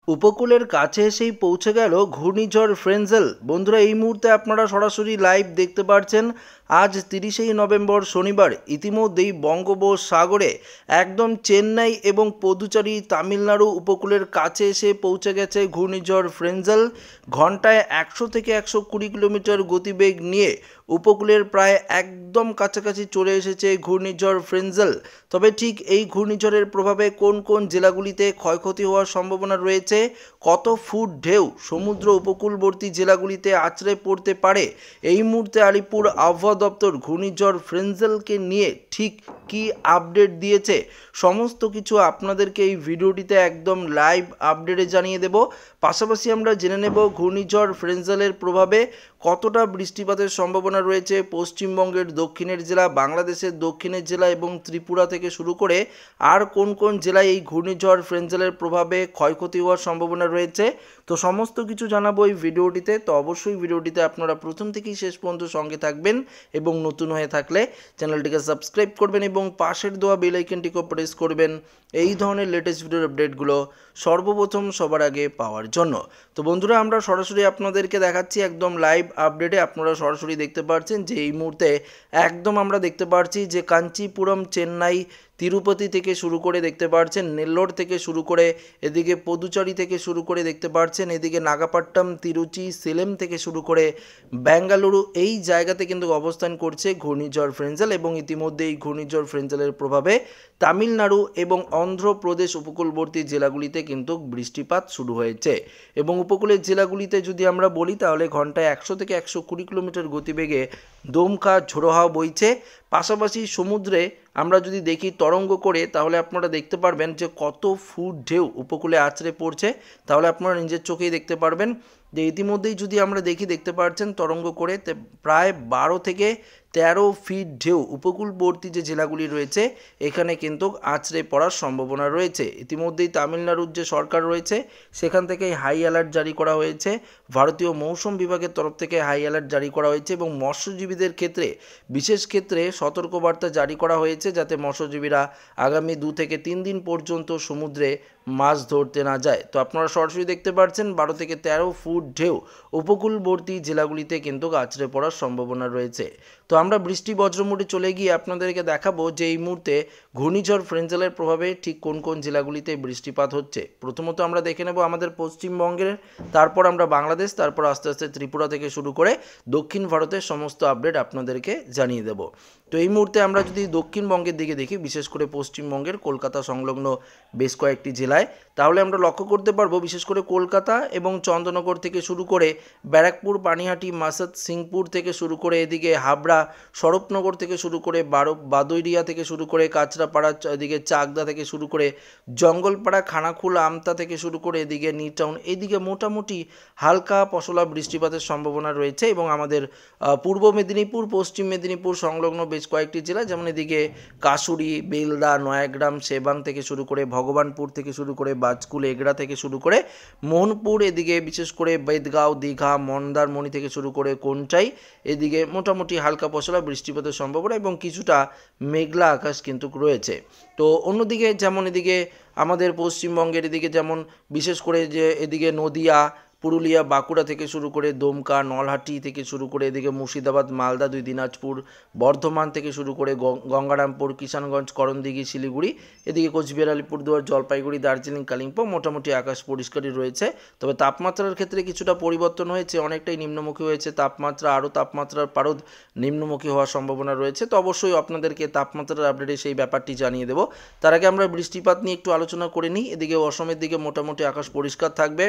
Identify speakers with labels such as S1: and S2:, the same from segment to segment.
S1: উপকূলের কাছে এসেই পৌঁছে গেল ঘূর্ণিঝড় ফ্রেঞ্জেল। বন্ধুরা, এই মুহূর্তে আপনারা সরাসরি লাইভ দেখতে পাচ্ছেন। আজ 30শে নভেম্বর শনিবার ইতিমধ্যেই বঙ্গোপসাগরে একদম চেন্নাই এবং পদুচেরি তামিলনাড়ু উপকূলের কাছে এসে পৌঁছে গেছে ঘূর্ণিঝড় ফ্রেঞ্জেল। ঘন্টায় 100 থেকে 120 কিলোমিটার গতিবেগ নিয়ে উপকূলের প্রায় একদম কাছাকাছি চলে এসেছে ঘূর্ণিঝড় ফ্রেঞ্জেল। তবে ঠিক এই ঘূর্ণিঝড়ের প্রভাবে কোন কোন জেলাগুলিতে ক্ষয়ক্ষতি হওয়ার সম্ভাবনা রয়েছে, কত ফুট ঢেউ সমুদ্র উপকূলবর্তী জেলাগুলিতে আছড়ে পড়তে পারে, এই মুহূর্তে আলিপুর আবহাওয়া দপ্তর ঘূর্ণিঝড় ফ্রেঞ্জেলকে নিয়ে ঠিক কি আপডেট দিয়েছে, সমস্ত কিছু আপনাদেরকে এই ভিডিওটিতে একদম লাইভ আপডেটে জানিয়ে দেব। পাশাপাশি আমরা জেনে নেব ঘূর্ণিঝড় ফ্রেঞ্জেলের প্রভাবে কতটা বৃষ্টিপাতের সম্ভাবনা রয়েছে পশ্চিমবঙ্গের দক্ষিণের জেলা, বাংলাদেশের দক্ষিণের জেলা এবং ত্রিপুরা থেকে শুরু করে আর কোন কোন জেলায় এই ঘূর্ণিঝড় ফ্রেঞ্জেলের প্রভাবে ক্ষয়ক্ষতি হওয়ার সম্ভাবনা রয়েছে। তো সমস্ত কিছু জানাবো এই ভিডিওটিতে। তো অবশ্যই ভিডিওটিতে আপনারা প্রথম থেকেই শেষ পর্যন্ত সঙ্গে থাকবেন এবং নতুন হয়ে থাকলে চ্যানেলটিকে সাবস্ক্রাইব করবেন এবং পাশের দেওয়া বেল আইকনটিকে প্রেস করবেন এই ধরনের লেটেস্ট ভিডিওর আপডেটগুলো সর্বপ্রথম সবার আগে পাওয়ার জন্য। তো বন্ধুরা, আমরা সরাসরি আপনাদেরকে দেখাচ্ছি একদম লাইভ আপডেটে। আপনারা সরাসরি দেখতে পাচ্ছেন যে এই মুহূর্তে একদম আমরা দেখতে পাচ্ছি যে কাঞ্চিপুরম, চেন্নাই, তিরুপতি থেকে শুরু করে দেখতে পাচ্ছেন, নেল্লোর থেকে শুরু করে এদিকে পদুচেরি থেকে শুরু করে দেখতে পাচ্ছেন, এদিকে নাগাপাট্টম, তিরুচি, সেলেম থেকে শুরু করে বেঙ্গালুরু, এই জায়গাতে কিন্তু অবস্থান করছে ঘূর্ণিঝড় ফ্রেঞ্জেল এবং ইতিমধ্যে এই ঘূর্ণিঝড় ফ্রেঞ্জেলের প্রভাবে তামিলনাড়ু এবং অন্ধ্রপ্রদেশ উপকূলবর্তী জেলাগুলিতে কিন্তু বৃষ্টিপাত শুরু হয়েছে। এবং উপকূলের জেলাগুলিতে যদি আমরা বলি তাহলে ঘন্টায় 100 থেকে 120 কিলোমিটার গতিবেগে দমকা ঝোড়ো হাওয়া বইছে। পাশাপাশি সমুদ্রে আমরা যদি দেখি তরঙ্গ করে, তাহলে আপনারা দেখতে পারবেন যে কত ফুট ঢেউ উপকূলে আছড়ে পড়ছে। তাহলে আপনারা নিজের চোখেই দেখতে পারবেন যে ইতিমধ্যেই যদি আমরা দেখতে পাচ্ছেন তরঙ্গ করে প্রায় 12 থেকে 13 ফিট ঢেউ উপকূলবর্তী যে জেলাগুলি রয়েছে এখানে কিন্তু আছড়ে পড়ার সম্ভাবনা রয়েছে। ইতিমধ্যেই তামিলনাড়ুর যে সরকার রয়েছে সেখান থেকে হাই অ্যালার্ট জারি করা হয়েছে, ভারতীয় মৌসুম বিভাগের তরফ থেকে হাই অ্যালার্ট জারি করা হয়েছে এবং মৎস্যজীবীদের ক্ষেত্রে বিশেষ ক্ষেত্রে সতর্কবার্তা জারি করা হয়েছে যাতে মৎস্যজীবীরা আগামী 2 থেকে 3 দিন পর্যন্ত সমুদ্রে মাছ ধরতে না যায়। তো আপনারা সরাসরি দেখতে পাচ্ছেন 12 থেকে 13 ফুট ঢেউ উপকূলবর্তী জেলাগুলিতে কিন্তু আছড়ে পড়ার সম্ভাবনা রয়েছে। তো আমরা বৃষ্টি বজ্রমুটে চলে গিয়ে আপনাদেরকে দেখাবো যে এই মুহূর্তে ঘূর্ণিঝড় ফ্রেঞ্জেলের প্রভাবে ঠিক কোন কোন জেলাগুলিতে বৃষ্টিপাত হচ্ছে। প্রথমত আমরা দেখে নেব আমাদের পশ্চিমবঙ্গের, তারপর আমরা বাংলাদেশ, তারপর আস্তে আস্তে ত্রিপুরা থেকে শুরু করে দক্ষিণ ভারতের সমস্ত আপডেট আপনাদেরকে জানিয়ে দেব। তো এই মুহূর্তে আমরা যদি দক্ষিণবঙ্গের দিকে দেখি, বিশেষ করে পশ্চিমবঙ্গের কলকাতা সংলগ্ন বেশ কয়েকটি জেলায়, তাহলে আমরা লক্ষ্য করতে পারবো বিশেষ করে কলকাতা এবং চন্দ্রনগর থেকে শুরু করে ব্যারাকপুর, পানিহাটি, মাসাদ, সিংপুর থেকে শুরু করে এদিকে হাবড়া, স্বরূপনগর থেকে শুরু করে বাদুইরিয়া থেকে শুরু করে কাঁচরাপাড়া, এদিকে চাকদা থেকে শুরু করে জঙ্গলপাড়া, খানাকুল, আমতা থেকে শুরু করে এদিকে নিউ টাউন, এদিকে মোটামুটি হালকা পশলা বৃষ্টিপাতের সম্ভাবনা রয়েছে। এবং আমাদের পূর্ব মেদিনীপুর, পশ্চিম মেদিনীপুর সংলগ্ন বেশ কয়েকটি জেলা, যেমন এদিকে কাশুরি, বেলদা, নয়াগ্রাম, সেবাং থেকে শুরু করে ভগবানপুর থেকে শুরু করে বাজকুল, এগড়া থেকে শুরু করে মোহনপুর, এদিকে বিশেষ করে বেদগাঁও, দীঘা, মন্দারমণি থেকে শুরু করে কোনটাই, এদিকে মোটামুটি হালকা পশলা বৃষ্টিপাতের সম্ভাবনা এবং কিছুটা মেঘলা আকাশ কিন্তু রয়েছে। তো অন্যদিকে যেমন এদিকে আমাদের পশ্চিমবঙ্গের এদিকে যেমন বিশেষ করে যে এদিকে নদিয়া, পুরুলিয়া, বাঁকুড়া থেকে শুরু করে দমকা, নলহাটি থেকে শুরু করে এদিকে মুর্শিদাবাদ, মালদা, 2 দিনাজপুর, বর্ধমান থেকে শুরু করে গঙ্গারামপুর, কিষানগঞ্জ, করণদিঘি, শিলিগুড়ি, এদিকে কোচবিহার, আলিপুরদুয়ার, জলপাইগুড়ি, দার্জিলিং, কালিম্পং মোটামুটি আকাশ পরিষ্কারই রয়েছে। তবে তাপমাত্রার ক্ষেত্রে কিছুটা পরিবর্তন হয়েছে, অনেকটাই নিম্নমুখী হয়েছে তাপমাত্রা, আরও তাপমাত্রার পারদ নিম্নমুখী হওয়ার সম্ভাবনা রয়েছে। তো অবশ্যই আপনাদেরকে তাপমাত্রার আপডেটে সেই ব্যাপারটি জানিয়ে দেবো। তার আগে আমরা বৃষ্টিপাত নিয়ে একটু আলোচনা করে নিই। এদিকে অসমের দিকে মোটামুটি আকাশ পরিষ্কার থাকবে,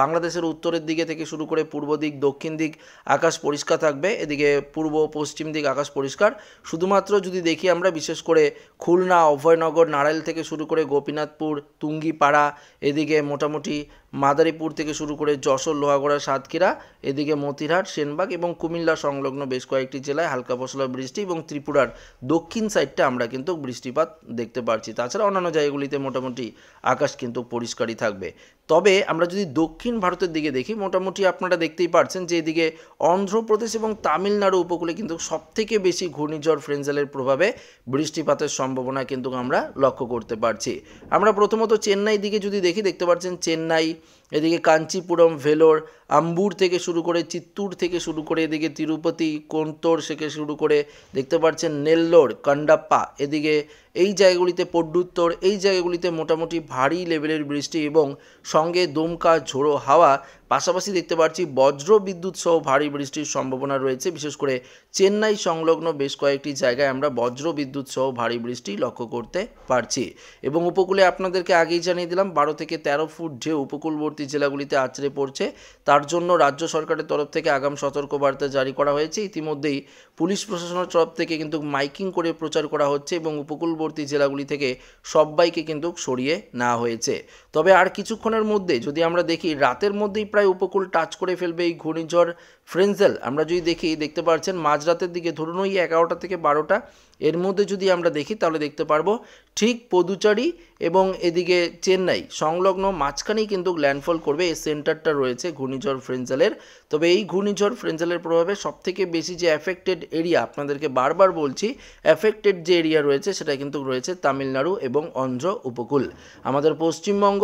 S1: বাংলাদেশের উত্তরের দিকে থেকে শুরু করে পূর্ব দিক, দক্ষিণ দিক আকাশ পরিষ্কার থাকবে, এদিকে পূর্ব পশ্চিম দিক আকাশ পরিষ্কার। শুধুমাত্র যদি দেখি আমরা বিশেষ করে খুলনা, অভয়নগর, নারাইল থেকে শুরু করে গোপীনাথপুর, তুঙ্গিপাড়া, এদিকে মোটামুটি মাদারীপুর থেকে শুরু করে যশোর, লোহাগড়া, সাতক্ষীরা, এদিকে মতিরহাট, সেনবাগ এবং কুমিল্লা সংলগ্ন বেশ কয়েকটি জেলায় হালকা পশলা বৃষ্টি এবং ত্রিপুরার দক্ষিণ সাইডটা আমরা কিন্তু বৃষ্টিপাত দেখতে পাচ্ছি। তাছাড়া অন্যান্য জায়গাগুলিতে মোটামুটি আকাশ কিন্তু পরিষ্কারই থাকবে। তবে আমরা যদি দক্ষিণ ভারতের দিকে দিকে দেখি, মোটামুটি আপনারা দেখতেই পারছেন যে এদিকে অন্ধ্রপ্রদেশ এবং তামিলনাড়ু উপকূলে কিন্তু সবথেকে বেশি ঘূর্ণিঝড় ফ্রেঞ্জেলের প্রভাবে বৃষ্টিপাতের সম্ভাবনা কিন্তু আমরা লক্ষ্য করতে পারছি। আমরা প্রথমত চেন্নাই দিকে যদি দেখি, দেখতে পাচ্ছেন চেন্নাই, এদিকে কাঞ্চিপুরম, ভেলোর, আম্বুর থেকে শুরু করে চিত্তুর থেকে শুরু করে এদিকে তিরুপতি, কোন্তুর থেকে শুরু করে দেখতে পাচ্ছেন নেল্লোর, কান্ডাপ্পা, এদিকে এই জায়গাগুলিতে পড্ডুত্তর, এই জায়গাগুলিতে মোটামুটি ভারী লেভেলের বৃষ্টি এবং সঙ্গে দমকা ঝোড়ো হাওয়া, পাশাপাশি দেখতে পাচ্ছি বজ্র বিদ্যুৎ সহ ভারী বৃষ্টির সম্ভাবনা রয়েছে। বিশেষ করে চেন্নাই সংলগ্ন বেশ কয়েকটি জায়গায় আমরা বজ্র বিদ্যুৎ সহ ভারী বৃষ্টি লক্ষ্য করতে পারছি। এবং উপকূলে আপনাদেরকে আগেই জানিয়ে দিলাম 12 থেকে 13 ফুট ঢেউ উপকূলবর্তী জেলাগুলিতে আছড়ে পড়ছে। তার জন্য রাজ্য সরকারের তরফ থেকে আগাম সতর্কবার্তা জারি করা হয়েছে। ইতিমধ্যেই পুলিশ প্রশাসনের তরফ থেকে কিন্তু মাইকিং করে প্রচার করা হচ্ছে এবং উপকূলবর্তী জেলাগুলি থেকে সবাইকে কিন্তু সরিয়ে নেওয়া হয়েছে। তবে আর কিছুক্ষণের মধ্যে যদি আমরা দেখি, রাতের মধ্যেই প্রায় উপকূল টাচ করে ফেলবে এই ঘূর্ণিঝড় ফ্রেঞ্জেল। আমরা যদি দেখি, দেখতে পাচ্ছেন মাঝরাতের দিকে, ধরুন ওই 11টা থেকে 12টা এর মধ্যে যদি আমরা দেখি তাহলে দেখতে পারবো ঠিক পদুচারি এবং এদিকে চেন্নাই সংলগ্ন মাঝখানেই কিন্তু ল্যান্ডফল করবে। এই সেন্টারটা রয়েছে ঘূর্ণিঝড় ফ্রেঞ্জেলের। তবে এই ঘূর্ণিঝড় ফ্রেঞ্জেলের প্রভাবে সবথেকে বেশি যে অ্যাফেক্টেড এরিয়া, আপনাদেরকে বারবার বলছি, অ্যাফেক্টেড যে এরিয়া রয়েছে সেটা কিন্তু রয়েছে তামিলনাড়ু এবং অন্ধ্র উপকূল। আমাদের পশ্চিমবঙ্গ,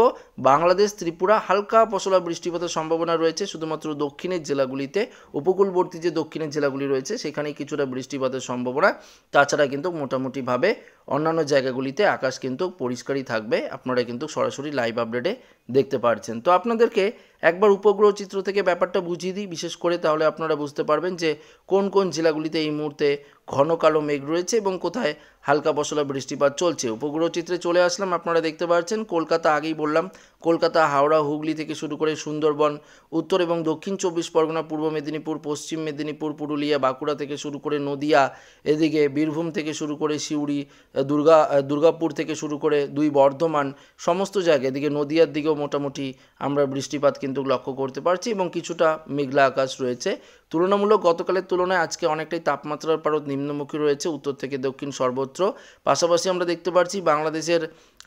S1: বাংলাদেশ, ত্রিপুরা হালকা পশলা বৃষ্টিপাতের সম্ভাবনা রয়েছে। শুধুমাত্র দক্ষিণের জেলাগুলিতে, উপকূলবর্তী যে দক্ষিণের জেলাগুলি রয়েছে সেখানেই কিছুটা বৃষ্টিপাতের সম্ভাবনা। তাছাড়া কিন্তু মোটামুটিভাবে অন্যান্য জায়গাগুলিতে আকাশ কিন্তু পরিষ্কারই থাকবে। আপনারা কিন্তু সরাসরি লাইভ আপডেটে দেখতে পাচ্ছেন। তো আপনাদেরকে একবার উপগ্রহ চিত্র থেকে ব্যাপারটা বুঝিয়ে দিই বিশেষ করে, তাহলে আপনারা বুঝতে পারবেন যে কোন কোন জেলাগুলিতে এই মুহূর্তে ঘন কালো মেঘ রয়েছে এবং কোথায় হালকা পশলা বৃষ্টিপাত চলছে। উপগ্রহ চিত্রে চলে আসলাম। আপনারা দেখতে পাচ্ছেন কলকাতা, আগেই বললাম কলকাতা, হাওড়া, হুগলি থেকে শুরু করে সুন্দরবন, উত্তর এবং দক্ষিণ 24 পরগনা, পূর্ব মেদিনীপুর, পশ্চিম মেদিনীপুর, পুরুলিয়া, বাঁকুড়া থেকে শুরু করে নদিয়া, এদিকে বীরভূম থেকে শুরু করে সিউড়ি, দুর্গাপুর থেকে শুরু করে 2 বর্ধমান, সমস্ত জায়গায়, এদিকে নদিয়ার দিকেও মোটামুটি আমরা বৃষ্টিপাত কিন্তু লক্ষ্য করতে পারছি এবং কিছুটা মেঘলা আকাশ রয়েছে। তুলনামূলক গতকালের তুলনায় আজকে অনেকটাই তাপমাত্রার পারদ নিম্নমুখী রয়েছে উত্তর থেকে দক্ষিণ সর্বত্র। পাশাপাশি আমরা দেখতে পাচ্ছি বাংলাদেশের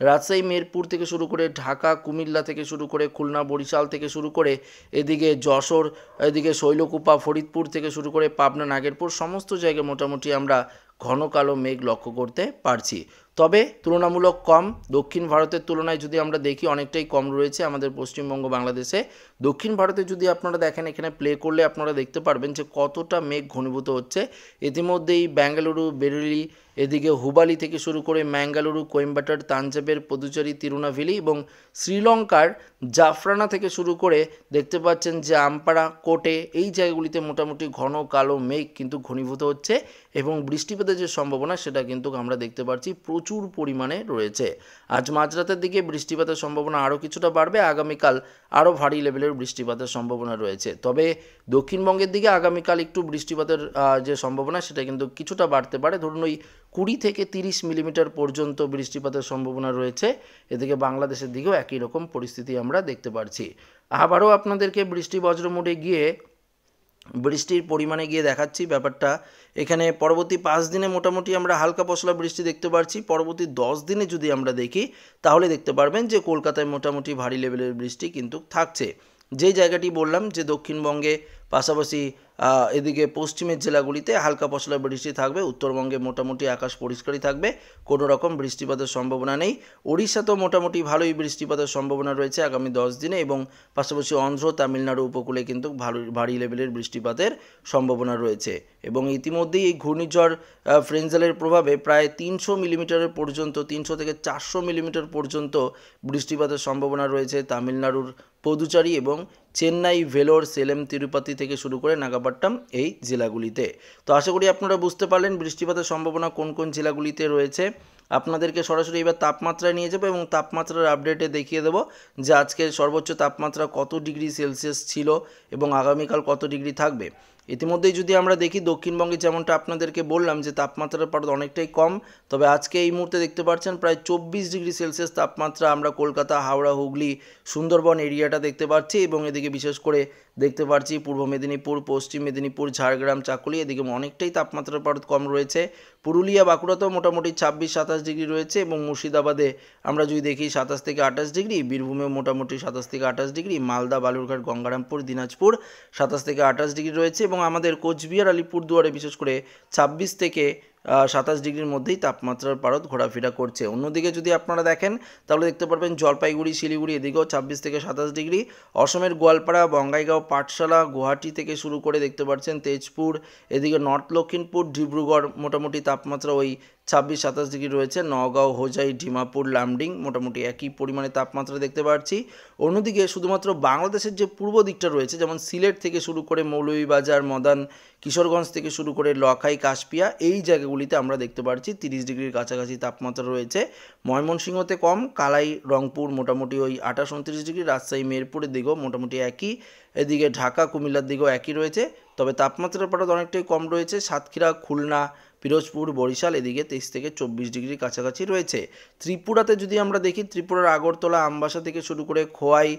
S1: রাজশাহী, মেরপুর থেকে শুরু করে ঢাকা, কুমিল্লা থেকে শুরু করে খুলনা, বরিশাল থেকে শুরু করে এদিকে যশোর, এদিকে শৈলকুপা, ফরিদপুর থেকে শুরু করে পাবনা, নাগেরপুর, সমস্ত জায়গায় মোটামুটি আমরা ঘন কালো মেঘ লক্ষ্য করতে পারছি। তবে তুলনামূলক কম, দক্ষিণ ভারতের তুলনায় যদি আমরা দেখি অনেকটাই কম রয়েছে আমাদের পশ্চিমবঙ্গ, বাংলাদেশে। দক্ষিণ ভারতে যদি আপনারা দেখেন, এখানে প্লে করলে আপনারা দেখতে পারবেন যে কতটা মেঘ ঘনীভূত হচ্ছে। ইতিমধ্যেই বেঙ্গালুরু, বেরেলি, এদিকে হুবালি থেকে শুরু করে ম্যাঙ্গালুরু, কোয়েম্বাটোর, তাঞ্জাবের, পুদুচেরি, তিরুনাভেলি এবং শ্রীলঙ্কার জাফরানা থেকে শুরু করে দেখতে পাচ্ছেন যে আমপাড়া, কোটে, এই জায়গাগুলিতে মোটামুটি ঘন কালো মেঘ কিন্তু ঘনীভূত হচ্ছে এবং বৃষ্টিপাতের যে সম্ভাবনা সেটা কিন্তু আমরা দেখতে পাচ্ছি প্রচুর পরিমাণে রয়েছে। আজ মাঝরাতের দিকে বৃষ্টিপাতের সম্ভাবনা আরও কিছুটা বাড়বে, আগামীকাল আরও ভারী লেভেলের বৃষ্টিপাতের সম্ভাবনা রয়েছে। তবে দক্ষিণবঙ্গের দিকে আগামীকাল একটু বৃষ্টিপাতের যে সম্ভাবনা সেটা কিন্তু কিছুটা বাড়তে পারে, ধরুন ওই 20 থেকে 30 মিলিমিটার পর্যন্ত বৃষ্টিপাতের সম্ভাবনা রয়েছে। এদিকে বাংলাদেশের দিকেও একই রকম পরিস্থিতি আমরা দেখতে পাচ্ছি। আবারও আপনাদেরকে বৃষ্টি বজ্র মোডে গিয়ে বৃষ্টির পরিমাণে গিয়ে দেখাচ্ছি ব্যাপারটা। এখানে পরবর্তী 5 দিনে মোটামুটি আমরা হালকা পশলা বৃষ্টি দেখতে পাচ্ছি। পরবর্তী 10 দিনে যদি আমরা দেখি তাহলে দেখতে পারবেন যে কলকাতায় মোটামুটি ভারী লেভেলের বৃষ্টি কিন্তু থাকছে। যে জায়গাটি বললাম যে দক্ষিণবঙ্গে, পাশাপাশি এদিকে পশ্চিমের জেলাগুলিতে হালকা পশলা বৃষ্টি থাকবে। উত্তরবঙ্গে মোটামুটি আকাশ পরিষ্কারই থাকবে, কোনো রকম বৃষ্টিপাতের সম্ভাবনা নেই। ওড়িশাতেও মোটামুটি ভালোই বৃষ্টিপাতের সম্ভাবনা রয়েছে আগামী 10 দিনে এবং পাশাপাশি অন্ধ্র, তামিলনাড়ু উপকূলে কিন্তু ভারী লেভেলের বৃষ্টিপাতের সম্ভাবনা রয়েছে। এবং ইতিমধ্যেই এই ঘূর্ণিঝড় ফ্রেঞ্জেলের প্রভাবে প্রায় 300 মিলিমিটারের পর্যন্ত, 300 থেকে 400 মিলিমিটার পর্যন্ত বৃষ্টিপাতের সম্ভাবনা রয়েছে তামিলনাড়ুর পদুচারি এবং চেন্নাই, ভেলোর, সেলেম, তিরুপতি থেকে শুরু করে নাগাপাট্টাম এই জেলাগুলিতে। তো আশা করি আপনারা বুঝতে পারলেন বৃষ্টিপাতের সম্ভাবনা কোন কোন জেলাগুলিতে রয়েছে। আপনাদেরকে সরাসরি এবার তাপমাত্রায় নিয়ে যাবো এবং তাপমাত্রার আপডেটে দেখিয়ে দেবো যে আজকের সর্বোচ্চ তাপমাত্রা কত ডিগ্রি সেলসিয়াস ছিল এবং আগামীকাল কত ডিগ্রি থাকবে। ইতিমধ্যেই যদি আমরা দেখি দক্ষিণবঙ্গে যেমনটা আপনাদেরকে বললাম যে তাপমাত্রার পারদ অনেকটাই কম, তবে আজকে এই মুহূর্তে দেখতে পাচ্ছেন প্রায় 24 ডিগ্রি সেলসিয়াস তাপমাত্রা আমরা কলকাতা, হাওড়া, হুগলি, সুন্দরবন এরিয়াটা দেখতে পাচ্ছি। এবং এদিকে বিশেষ করে দেখতে পাচ্ছি পূর্ব মেদিনীপুর, পশ্চিম মেদিনীপুর, ঝাড়গ্রাম, চাকুলি এদিকে অনেকটাই তাপমাত্রার পারদ কম রয়েছে। পুরুলিয়া, বাঁকুড়াতেও মোটামুটি 26-27 ডিগ্রি রয়েছে এবং মুর্শিদাবাদে আমরা যদি দেখি 27 থেকে 28 ডিগ্রি, বীরভূমেও মোটামুটি 27 থেকে 28 ডিগ্রি, মালদা, বালুরঘাট, গঙ্গারামপুর, দিনাজপুর 27 থেকে 28 ডিগ্রি রয়েছে এবং আমাদের কোচবিহার, আলিপুরদুয়ারে বিশেষ করে 26 থেকে 27 ডিগ্রির মধ্যেই তাপমাত্রার পারদ ঘোরাফেরা করছে। অন্যদিকে যদি আপনারা দেখেন তাহলে দেখতে পারবেন জলপাইগুড়ি, শিলিগুড়ি এদিকেও 26 থেকে 27 ডিগ্রি, অসমের গোয়ালপাড়া, বঙ্গাইগাঁও, পাঠশালা, গুয়াহাটি থেকে শুরু করে দেখতে পাচ্ছেন তেজপুর, এদিকে নর্থ লক্ষিমপুর, ডিব্রুগড় মোটামুটি তাপমাত্রা ওই 26-27 ডিগ্রি রয়েছে। নওগাঁও, হোজাই, ডিমাপুর, লামডিং মোটামুটি একই পরিমাণে তাপমাত্রা দেখতে পাচ্ছি। অন্যদিকে শুধুমাত্র বাংলাদেশের যে পূর্ব দিকটা রয়েছে যেমন সিলেট থেকে শুরু করে মৌলভীবাজার, মদান, কিশোরগঞ্জ থেকে শুরু করে লখাই, কাশপিয়া এই জায়গাগুলিতে আমরা দেখতে পাচ্ছি 30 ডিগ্রির কাছাকাছি তাপমাত্রা রয়েছে। ময়মনসিংহতে কম, কালাই, রংপুর মোটামুটি ওই 28-29 ডিগ্রি, রাজশাহী, মেরপুরের দিকেও মোটামুটি একই, এদিকে ঢাকা, কুমিল্লার দিকেও একই রয়েছে। তবে তাপমাত্রার পারদ অনেকটাই কম রয়েছে সাতক্ষীরা, খুলনা, পিরোজপুর, বরিশাল এদিকে 23 থেকে 24 ডিগ্রির কাছাকাছি রয়েছে। ত্রিপুরাতে যদি আমরা দেখি ত্রিপুরার আগরতলা, আমবাসা থেকে শুরু করে খোয়াই,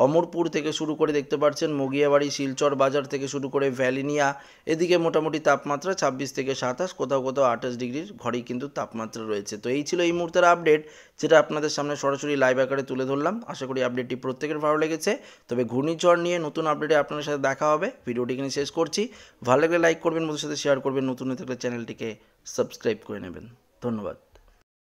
S1: অমরপুর থেকে শুরু করে দেখতে পাচ্ছেন মগিয়াবাড়ি, শিলচর বাজার থেকে শুরু করে ভ্যালিনিয়া এদিকে মোটামুটি তাপমাত্রা 26 থেকে 27, কোথাও কোথাও 28 ডিগ্রির ঘরেই কিন্তু তাপমাত্রা রয়েছে। তো এই ছিল এই মুহূর্তের আপডেট যেটা আপনাদের সামনে সরাসরি লাইভ আকারে তুলে ধরলাম। আশা করি আপডেটটি প্রত্যেকের ভালো লেগেছে। তবে ঘূর্ণিঝড় নিয়ে নতুন আপডেটে আপনাদের সাথে দেখা হবে। ভিডিওটি এখানে শেষ করছি। ভালো লাগলে লাইক করবেন, বন্ধুদের সাথে শেয়ার করবেন, নতুন হয়ে থাকলে চ্যানেলটিকে সাবস্ক্রাইব করে নেবেন। ধন্যবাদ।